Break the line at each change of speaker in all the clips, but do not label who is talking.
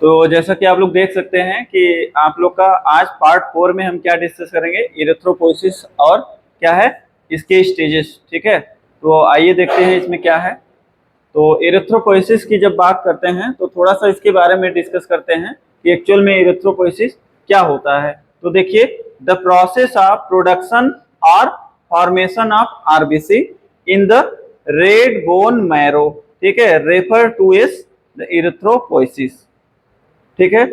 तो जैसा कि आप लोग देख सकते हैं कि आप लोग का आज पार्ट 4 में हम क्या डिस्कस करेंगे, इरिथ्रोपोइसिस और क्या है इसके स्टेजेस। ठीक है, तो आइए देखते हैं इसमें क्या है। तो इरिथ्रोपोइसिस की जब बात करते हैं तो थोड़ा सा इसके बारे में डिस्कस करते हैं कि एक्चुअल में इरिथ्रोपोइसिस क्या होता है। तो देखिए, द प्रोसेस ऑफ प्रोडक्शन और formation of RBC in the red bone marrow, ठीक है, refer to as the erythropoiesis. ठीक है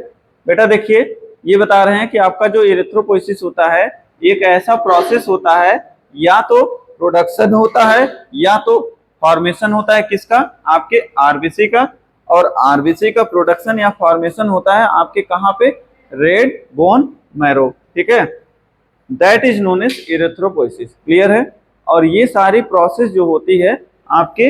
बेटा, देखिए ये बता रहे हैं कि आपका जो इरिथ्रोपोइसिस होता है एक ऐसा प्रोसेस होता है, या तो प्रोडक्शन होता है या तो फॉर्मेशन होता है किसका, आपके आरबीसी का। और आरबीसी का प्रोडक्शन या फॉर्मेशन होता है आपके कहाँ पे, रेड बोन मैरो। ठीक है, that is known as erythropoiesis. Clear है। और ये सारी प्रोसेस जो होती है आपके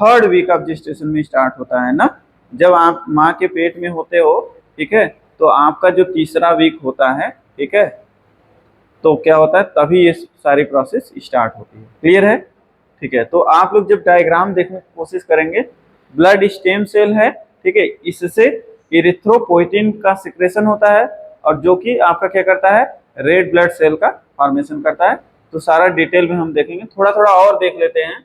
3rd वीक ऑफ जेस्टेशन में स्टार्ट होता है ना, जब आप माँ के पेट में होते हो। ठीक है, तो आपका जो 3रा वीक होता है, ठीक है, तो क्या होता है तभी ये सारी प्रोसेस स्टार्ट होती है। क्लियर है। ठीक है, तो आप लोग जब डायग्राम देखने की कोशिश करेंगे, ब्लड स्टेम सेल है, ठीक है, इससे इरिथ्रोपोइटिन का सिक्रेशन होता है और जो कि आपका क्या करता है, रेड ब्लड सेल का फॉर्मेशन करता है। तो सारा डिटेल में हम देखेंगे, थोड़ा थोड़ा और देख लेते हैं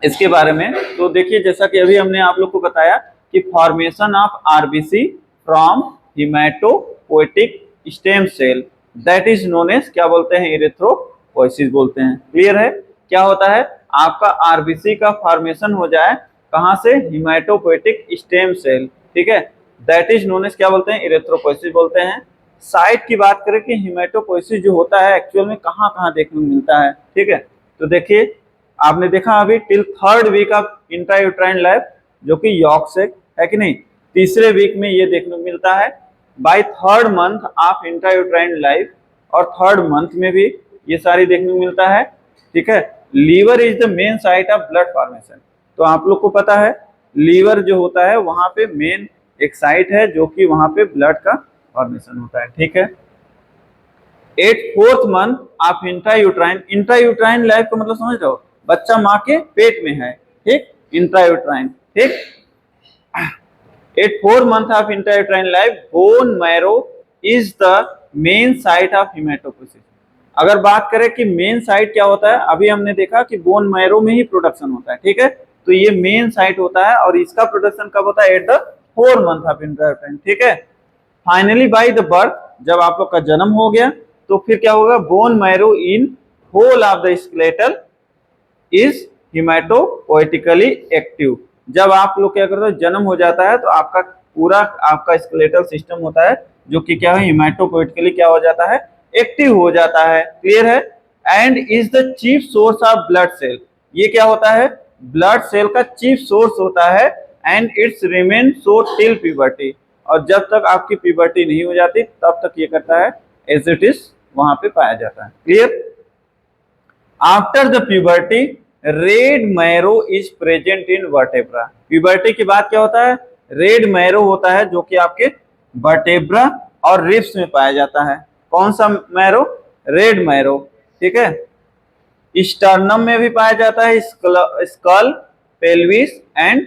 इसके बारे में। तो देखिए, जैसा कि अभी हमने आप लोग को बताया कि formation of RBC from haematopoietic stem cell, that is known as क्या बोलते हैं, इरिथ्रोपोइसिस बोलते हैं। क्लियर है। क्या होता है, आपका आरबीसी का फॉर्मेशन हो जाए कहां से, हिमेटोपोइटिक स्टेम सेल। ठीक है, दैट इज नोन एज क्या बोलते हैं, इरिथ्रोपोइसिस बोलते हैं। साइट की बात करें कि हिमेटोपोइसिस जो होता है एक्चुअल में कहां कहां देखने को मिलता है। ठीक है, तो देखिए आपने देखा अभी till 3rd week of intrauterine life, जो कि यॉर्क है कि नहीं, 3रे वीक में ये देखने को मिलता है। By 3rd month of intrauterine life, और 3rd मंथ में भी ये सारी देखने को मिलता है। ठीक है, liver is the main site of blood formation. तो आप लोग को पता है लीवर जो होता है वहां पे मेन एक साइट है जो कि वहां पे ब्लड का फॉर्मेशन होता है। ठीक है, 4th month of intrauterine, intrauterine life का मतलब समझ रहे हो, बच्चा माँ के पेट में है। ठीक, इंट्रायूट्राइन। ठीक, 4th month of intrauterine life, bone marrow is the main site of haematopoiesis. अगर बात करें कि मेन साइट क्या होता है, अभी हमने देखा कि बोन मैरो में ही प्रोडक्शन होता है। ठीक है, तो ये मेन साइट होता है और इसका प्रोडक्शन कब होता है, at the 4th month of intrauterine. ठीक है, फाइनली बाय द बर्थ, जब आप लोग का जन्म हो गया तो फिर क्या होगा, bone marrow in whole of the skeletal is hematopoietically active. जब आप लोग क्या करते हो, जन्म हो जाता है तो आपका पूरा आपका स्केलेटल सिस्टम होता है जो कि क्या है, हिमेटोपोइटिकली क्या हो जाता है, एक्टिव हो जाता है। क्लियर है। And is the chief source of blood cell, ये क्या होता है, ब्लड सेल का चीफ सोर्स होता है। And it's remain so till puberty, और जब तक आपकी प्यूबर्टी नहीं हो जाती तब तक ये करता है एज इट इज वहां पे पाया जाता है। Clear. After the puberty red marrow is present in vertebra. Puberty के बाद क्या होता है, रेड मैरो होता है जो कि आपके वर्टेब्रा और रिब्स में पाया जाता है। कौन सा मैरो, रेड मैरो। ठीक है, स्टर्नम में भी पाया जाता है, skull, pelvis and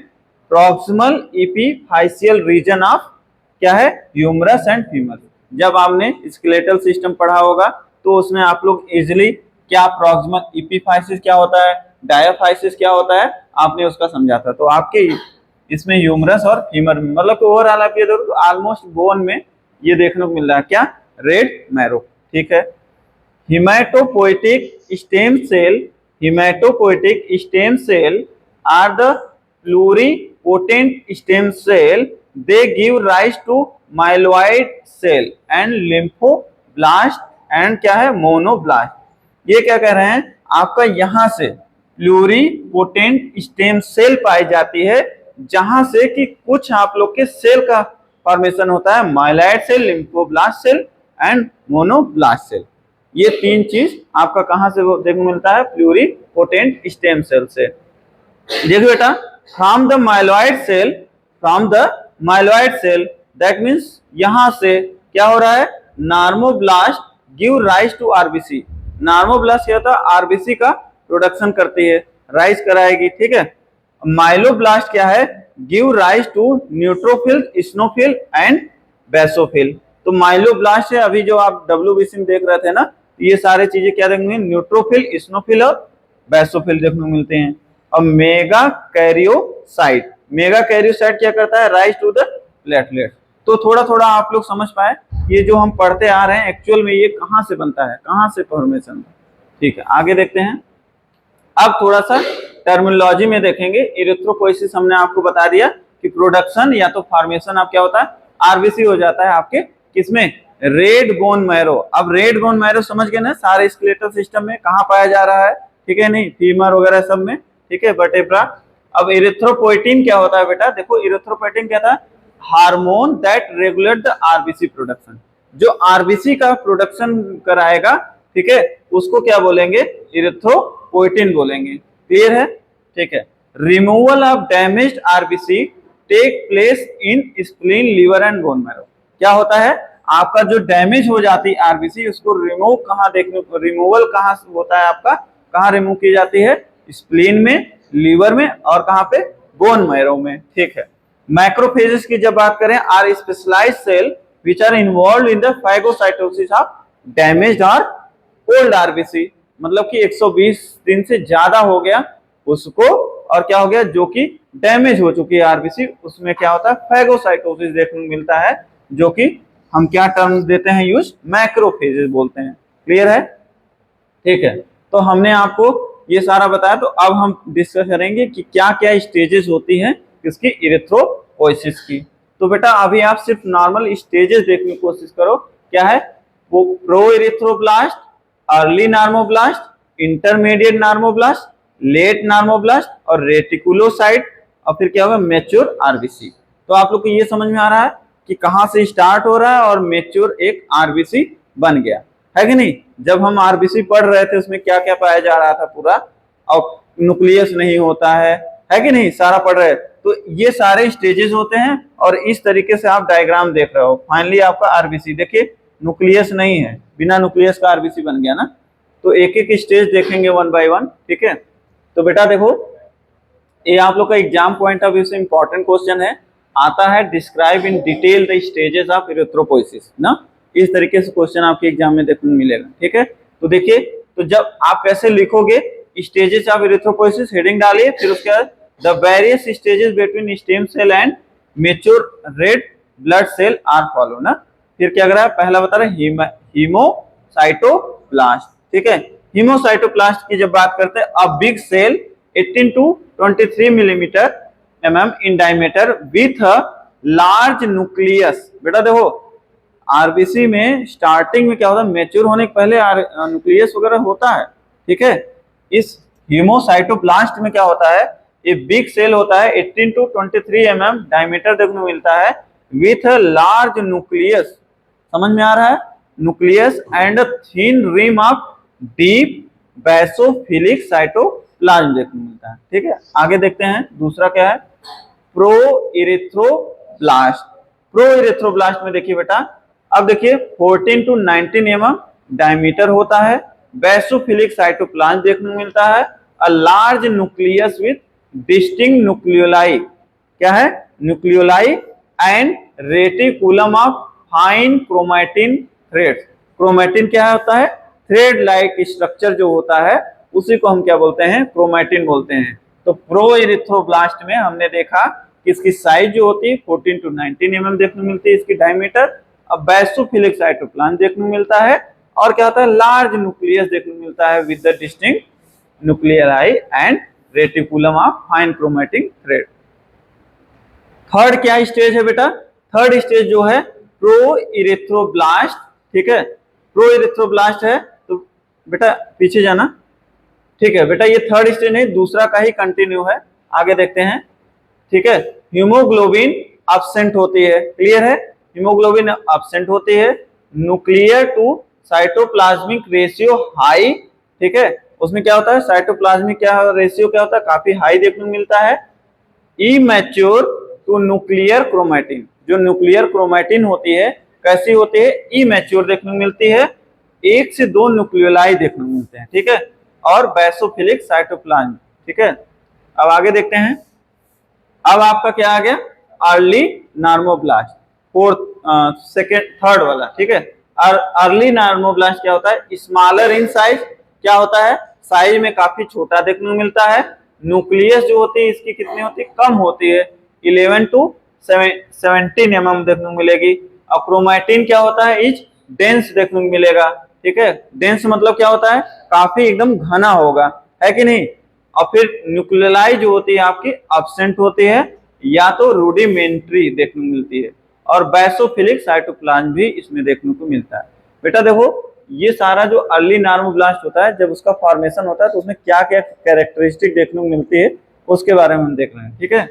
proximal epiphyseal region of क्या है, ह्यूमरस एंड फीमर। जब आपने स्केलेटल सिस्टम पढ़ा होगा तो उसमें आप लोग इजिली क्या प्रॉक्सिमल इपीफाइसिस क्या होता है, डायाफाइसिस क्या होता है, आपने उसका समझा था। तो आपके इसमें ह्यूमरस और फीमर में मतलब ओवरऑल आप ये देखो ऑलमोस्ट बोन में ये देखने को मिल रहा है क्या, रेड मैरो। ठीक है, haematopoietic stem cell, haematopoietic stem cell are the pluripotent stem cell, they give rise to myeloid cell and lymphoblast and क्या है, monoblast। ये क्या कह रहे हैं, आपका यहां से प्लूरीपोटेंट स्टेम सेल पाई जाती है जहां से कि कुछ आप लोग के सेल का फॉर्मेशन होता है, myeloid cell, lymphoblast cell and monoblast cell. ये 3 चीज आपका कहां से देखने मिलता है, प्लूरीपोटेंट स्टेम सेल से। देखो बेटा, from the myeloid cell that means यहां से क्या हो रहा है, normoblast give rise to RBC. Normoblast क्या होता है, आरबीसी का प्रोडक्शन करती है, राइज कराएगी। ठीक है, माइलोब्लास्ट क्या है, give rise to neutrophil, eosinophil and basophil. तो माइलोब्लास्ट है, अभी जो आप WBC में देख रहे थे ना, ये सारे चीजें क्या देखने में, न्यूट्रोफिल, स्नोफिल और बेसोफिल देखने को मिलते हैं। और मेगा कैरियोसाइट, मेगा कैरियोसाइट क्या करता है, राइज टू द प्लेटलेट। तो थोड़ा थोड़ा आप लोग समझ पाए ये जो हम पढ़ते आ रहे हैं एक्चुअल में ये कहां से बनता है, कहां से फॉर्मेशन। ठीक है, आगे देखते हैं। अब थोड़ा सा टर्मिनोलॉजी में देखेंगे। इरिथ्रोपोइसिस हमने आपको बता दिया कि प्रोडक्शन या तो फॉर्मेशन आप क्या होता है, आरबीसी हो जाता है आपके किसमें, रेड बोन मैरो। अब रेड बोन मैरो समझ गए ना, सारे स्केलेटल सिस्टम में कहां पाया जा रहा है, ठीक है, नहीं फीमर वगैरह सब में, ठीक है, वर्टेब्रा। अब इरिथ्रोपोइटिन क्या होता है बेटा, देखो इरिथ्रोपोइटिन क्या था, hormone that regulate the RBC production, जो आरबीसी का प्रोडक्शन कराएगा, ठीक है, उसको क्या बोलेंगे, इरिथ्रोपोइटिन बोलेंगे। क्लियर है, ठीक है। Removal of damaged RBC take place in spleen, liver and bone marrow. क्या होता है, आपका जो डैमेज हो जाती है आरबीसी, उसको रिमूव कहां देखने, रिमूवल कहां होता है आपका, कहां रिमूव की जाती है, स्प्लीन में, लीवर में और कहां पे, बोन मैरो में। ठीक है। मैक्रोफेजेस की जब बात करें, are specialised cell which are involve in the phagocytosis of damaged और ओल्ड आरबीसी, मतलब कि 120 दिन से ज्यादा हो गया उसको, और क्या हो गया, जो कि डैमेज हो चुकी है आरबीसी, उसमें क्या होता है, फैगोसाइटोसिस देखने को मिलता है, जो कि हम क्या टर्म देते हैं यूज, मैक्रोफेजेस बोलते हैं। क्लियर है, ठीक है। तो हमने आपको ये सारा बताया, तो अब हम डिस्कस करेंगे कि क्या क्या स्टेजेस होती हैं किसकी, इरिथ्रोपोइसिस की। तो बेटा अभी आप सिर्फ नॉर्मल स्टेजेस देखने की कोशिश करो, क्या है वो, pro erythroblast, early normoblast, intermediate normoblast, late normoblast और रेटिकुलोसाइट, और फिर क्या होगा, मैच्योर आरबीसी। तो आप लोग को ये समझ में आ रहा है कि कहां से स्टार्ट हो रहा है और मैच्योर एक आरबीसी बन गया है कि नहीं। जब हम आरबीसी पढ़ रहे थे उसमें क्या क्या पाया जा रहा था पूरा, और न्यूक्लियस नहीं होता है कि नहीं, सारा पढ़ रहे। तो ये सारे स्टेजेस होते हैं और इस तरीके से आप डायग्राम देख रहे हो। फाइनली आपका आरबीसी देखिए, न्यूक्लियस नहीं है, बिना न्यूक्लियस का आरबीसी बन गया ना। तो एक एक स्टेज देखेंगे वन बाय वन, ठीक है। तो बेटा देखो, ये आप लोग का एग्जाम पॉइंट ऑफ व्यू से इंपॉर्टेंट क्वेश्चन है, आता है describe in detail the stages of erythropoiesis ना, इस तरीके से क्वेश्चन आपके एग्जाम में देखने को मिलेगा। ठीक है, तो देखिए, तो जब आप कैसे लिखोगे, स्टेजेस ऑफ इरिथ्रोपोइसिस हेडिंग डालिए, फिर उसके बाद the various stages between stem cell and mature red blood cell are follow ना। फिर क्या कर रहा है, पहला बता रहे हीमोसाइटोप्लास्ट, ठीक है। हीमोसाइटोप्लास्ट की जब बात करते हैं, a big cell 18 to 23 millimetre in diameter with a large nucleus। बेटा देखो, आरबीसी में स्टार्टिंग में क्या होता है, मैच्योर होने के पहले न्यूक्लियस वगैरह होता है, ठीक है। इस हीमोसाइटोप्लास्ट में क्या होता है, ये बिग सेल होता है, 18 to 23 डायमीटर देखने को मिलता है, विथ अ लार्ज न्यूक्लियस, समझ में आ रहा है, nucleus and thin rim of deep basophilic cytoplasm देखने को मिलता है। ठीक है, आगे देखते हैं दूसरा क्या है, प्रो इरिथ्रोब्लास्ट। प्रो इरिथ्रोब्लास्ट में देखिए बेटा, अब देखिए 14 to 19 डायमीटर होता है, बेसोफिलिक साइटोप्लाज्म देखने को मिलता है, a large nucleus with distinct nucleoli, क्या है, nucleoli and reticulum of fine chromatin threads. Chromatin क्या होता है, थ्रेड लाइक स्ट्रक्चर जो होता है, उसी को हम क्या बोलते हैं, क्रोमैटिन बोलते हैं। तो प्रो इरिथ्रोब्लास्ट में हमने देखा कि इसकी साइज जो होती है 14 to 19 देखने को मिलती है, इसकी डायमीटर। अब बेसोफिलिक साइटोप्लाज्म देखने को मिलता है, और क्या होता है, लार्ज न्यूक्लियस देखने को मिलता है with the distinct nuclei and reticulum of fine chromatin thread. Third क्या स्टेज है बेटा, थर्ड स्टेज जो है प्रो इरिथ्रोब्लास्ट, ठीक है, प्रो इरिथ्रोब्लास्ट है। तो बेटा पीछे जाना, ठीक है बेटा, ये थर्ड स्टेज नहीं, दूसरा का ही कंटिन्यू है, आगे देखते हैं। ठीक है, हीमोग्लोबिन एब्सेंट होती है, क्लियर है, हीमोग्लोबिन एब्सेंट होती है, nuclear to cytoplasmic ratio high, ठीक है, उसमें क्या होता है, साइटोप्लाज्मिक क्या रेशियो क्या होता है, काफी हाई देखने को मिलता है। इमैच्योर टू न्यूक्लियर क्रोमैटिन, जो न्यूक्लियर क्रोमैटिन होती है कैसी होती है, इमैच्योर देखने को मिलती है, 1 से 2 न्यूक्लियोलाई देखने को मिलते हैं, ठीक है, और बेसोफिलिक साइटोप्लाज्म। ठीक है, अब आगे देखते हैं, अब आपका क्या आ गया, अर्ली नार्मोब्लास्ट, फोर्थ सेकेंड थर्ड वाला, ठीक है। और अर्ली नार्मोब्लास्ट क्या होता है, स्मॉलर इन साइज, क्या होता है, साइज में काफी छोटा देखने को मिलता है। न्यूक्लियस जो होती है इसकी कितनी होती है, कम होती है, 11 to 17 mm देखने को मिलेगी। और क्रोमैटिन क्या होता है, इज डेंस देखने को मिलेगा, ठीक है। डेंस मतलब क्या होता है, काफी एकदम घना होगा, है कि नहीं। और फिर न्यूक्लियाई जो होती है आपकी एब्सेंट होती है या तो रूडिमेंट्री देखने को मिलती है। और बैसोफिलिक साइटोप्लाज्म भी इसमें देखने को मिलता है। बेटा देखो, ये सारा जो अर्ली नार्मोब्लास्ट होता है, जब उसका फॉर्मेशन होता है तो उसमें क्या क्या कैरेक्टरिस्टिक देखने को मिलती है उसके बारे में हम देख रहे हैं, ठीक है।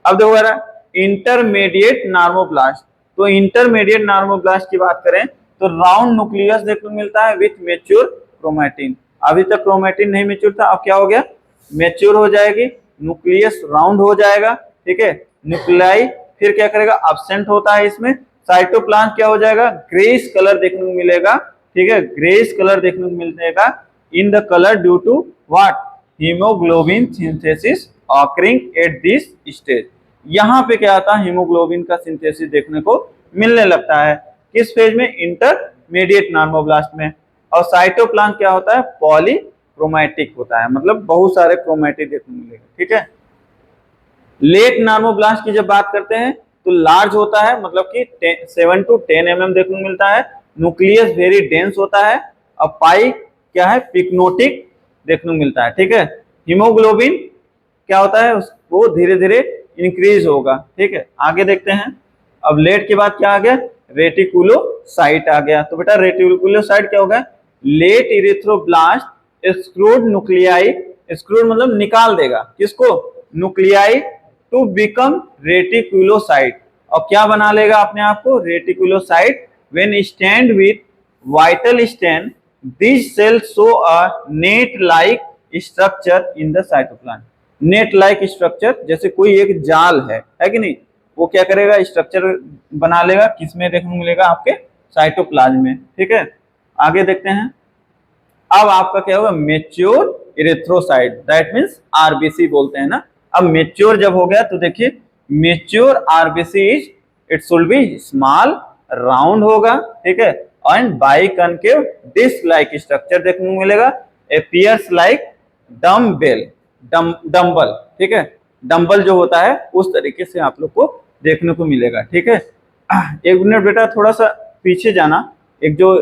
अब देखो यार, इंटरमीडिएट नार्मोब्लास्ट, तो इंटरमीडिएट नार्मोब्लास्ट की बात करें तो राउंड न्यूक्लियस देखने को मिलता है विथ मेच्योर क्रोमैटिन। अभी तक क्रोमैटिन नहीं मेच्योर था, अब क्या हो गया, मेच्योर हो जाएगी, न्यूक्लियस राउंड हो जाएगा, ठीक है। न्यूक्लियाई फिर क्या करेगा, एब्सेंट होता है इसमें। साइटोप्लाज्म क्या हो जाएगा, ग्रेइश कलर देखने को मिलेगा, ठीक है, ग्रेइश कलर देखने को मिलेगा in the colour due to what, haemoglobin synthesis occurring at this stage. यहाँ पे क्या आता है, हीमोग्लोबिन का सिंथेसिस देखने को मिलने लगता है, किस फेज में, इंटरमीडिएट नार्मोब्लास्ट में। और साइटोप्लाज्म क्या होता है, पॉलीक्रोमैटिक होता है, मतलब बहुत सारे क्रोमैटिक देखने को मिलेगा, ठीक है। लेट नार्मोब्लास्ट की जब बात करते हैं तो लार्ज होता है, मतलब कि 7 to 10 mm देखने को मिलता है। न्यूक्लियस वेरी डेंस होता है। और पाई क्या है, पिक्नोटिक देखने को मिलता है, ठीक है। हीमोग्लोबिन क्या होता है, उसको धीरे धीरे इंक्रीज होगा, ठीक है। आगे देखते हैं। अब लेट के बाद क्या आ गया, रेटिकुलोसाइट आ गया। तो बेटा रेटिकुलोसाइट क्या होगा, late erythroblast exclude nuclei, exclude मतलब निकाल देगा, किसको, न्यूक्लियाई, टू बिकम रेटिकुलोसाइट। और क्या बना लेगा अपने आप को, reticulocyte. When stained with vital stain this cell show a net like structure in the cytoplasm. Net like structure, जैसे कोई एक जाल है कि नहीं, वो क्या करेगा, स्ट्रक्चर बना लेगा, किसमें देखने को मिलेगा, आपके साइटोप्लाज्म में, ठीक है। आगे देखते हैं। अब आपका क्या होगा, mature erythrocyte, that means RBC बोलते हैं ना। अब मेच्योर जब हो गया तो देखिए, mature RBC is, it should be small, round होगा, ठीक है, and biconcave disc like structure देखने को मिलेगा, अपीयर्स लाइक डम्बेल, डम्बल, ठीक है, डम्बल जो होता है उस तरीके से आप लोग को देखने को मिलेगा, ठीक है। एक मिनट बेटा, थोड़ा सा पीछे जाना, एक जो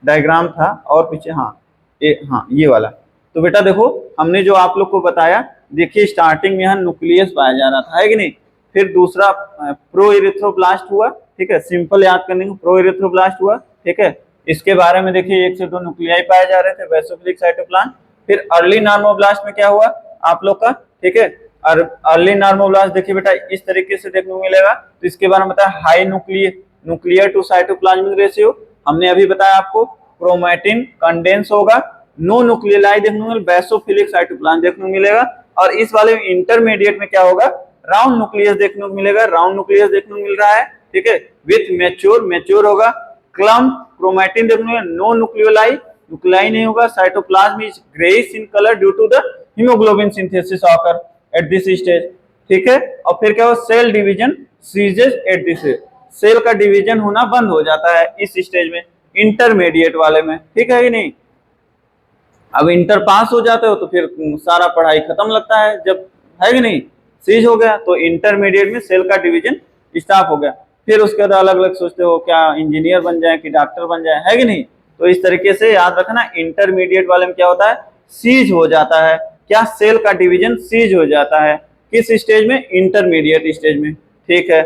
डायग्राम था और पीछे, हाँ ये वाला। तो बेटा देखो, हमने जो आप लोग को बताया, देखिए स्टार्टिंग में यहाँ न्यूक्लियस पाया जा रहा था, है कि नहीं। फिर दूसरा प्रो इरिथ्रोब्लास्ट हुआ, ठीक है, सिंपल याद करने को, प्रो इरिथ्रोब्लास्ट हुआ, ठीक है। इसके बारे में देखिए 1 से 2 न्यूक्लियाई पाए जा रहे थे, बेसोफिलिक साइटोप्लाज्म। फिर अर्ली नार्मोब्लास्ट में क्या हुआ आप लोग का, ठीक है। और अर्ली नार्मोब्लास्ट देखिए बेटा इस तरीके से देखने को मिलेगा। तो इसके बारे में बताया, high nuclear to cytoplasmic ratio, हमने अभी बताया आपको, क्रोमैटिन कंडेंस होगा, नो न्यूक्लियाई देखने को मिलेगा, बेसोफिलिक साइटोप्लाज्म देखने को मिलेगा। और इस वाले इंटरमीडिएट में क्या होगा, राउंड न्यूक्लियस देखने को मिलेगा, राउंड न्यूक्लियस देखने को मिल रहा है, ठीक है, विथ मैच्योर होगा। क्लम्प क्रोमैटिन देखने को मिलेगा, नो न्यूक्लियाई नहीं होगा। Cytoplasm is greyish in colour due to the haemoglobin synthesis occur at this stage, ठीक है। और फिर क्या होगा, cell division ceases at this, cell का डिवीजन होना बंद हो जाता है इस स्टेज में, इंटरमीडिएट वाले में, ठीक है कि नहीं। अब इंटर पास हो जाते हो तो फिर सारा पढ़ाई खत्म लगता है, जब, है कि नहीं, सीज हो गया तो इंटरमीडिएट में सेल का डिवीजन स्टॉप हो गया। फिर उसके बाद अलग अलग सोचते हो क्या इंजीनियर बन जाए कि डॉक्टर बन जाए, है कि नहीं। तो इस तरीके से याद रखना, इंटरमीडिएट वाले में क्या होता है, सीज हो जाता है, क्या, सेल का डिवीजन सीज हो जाता है, किस स्टेज में, इंटरमीडिएट स्टेज में, ठीक है।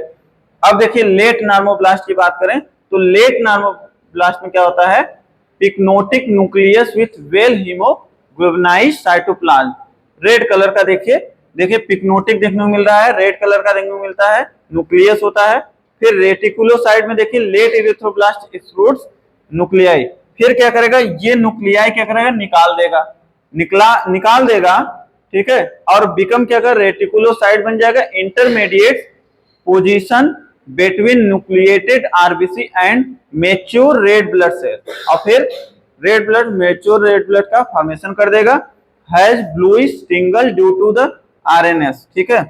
अब देखिए लेट नार्मोब्लास्ट की बात करें तो लेट नार्मोब्लास्ट में क्या होता है, pyknotic nucleus with well haemoglobinized cytoplasm, red colour का देखिए पिक्नोटिक देखने को मिल रहा है, रेड कलर का देखने को मिलता है, न्यूक्लियस होता है। फिर रेटिकुलोसाइट में देखिए लेट इरिथ्रोब्लास्ट एक्सक्लूड्स न्यूक्लियाई, फिर क्या करेगा, ये न्यूक्लियाई क्या करेगा, निकाल देगा, ठीक है। और बिकम क्या कर, रेटिकुलोसाइट बन जाएगा, intermediate position between nucleated RBC and mature red blood cell. और फिर मेच्योर रेड ब्लड का फॉर्मेशन कर देगा, has bluish tingle due to the RNS, ठीक है।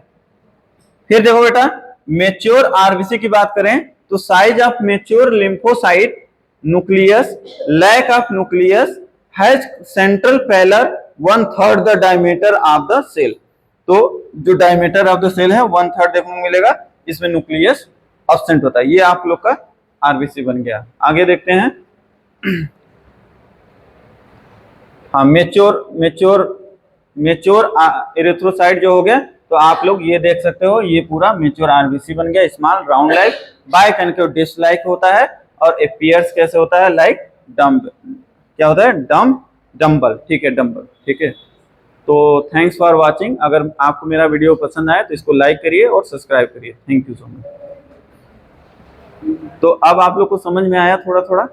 फिर देखो बेटा, मेच्योर आरबीसी की बात करें तो size of mature lymphocyte nucleus, lack of nucleus, has central pallor 1/3 the diameter of the cell. तो जो डायमीटर ऑफ द सेल है 1/3 देखने को मिलेगा, इसमें न्यूक्लियस एब्सेंट होता है। ये आप लोग का आरबीसी बन गया। आगे देखते हैं। हाँ, मेच्योर एरिथ्रोसाइट जो हो गया, तो आप लोग ये देख सकते हो, ये पूरा मेच्योर आरबीसी बन गया। Small round like biconcave dish like होता है, और अपीयर्स कैसे होता है, लाइक डम्ब, क्या होता है, डम्बल, ठीक है, डम्बल, ठीक है। तो थैंक्स फॉर वाचिंग। अगर आपको मेरा वीडियो पसंद आए तो इसको लाइक करिए और सब्सक्राइब करिए। Thank you so much. तो अब आप लोग को समझ में आया थोड़ा थोड़ा।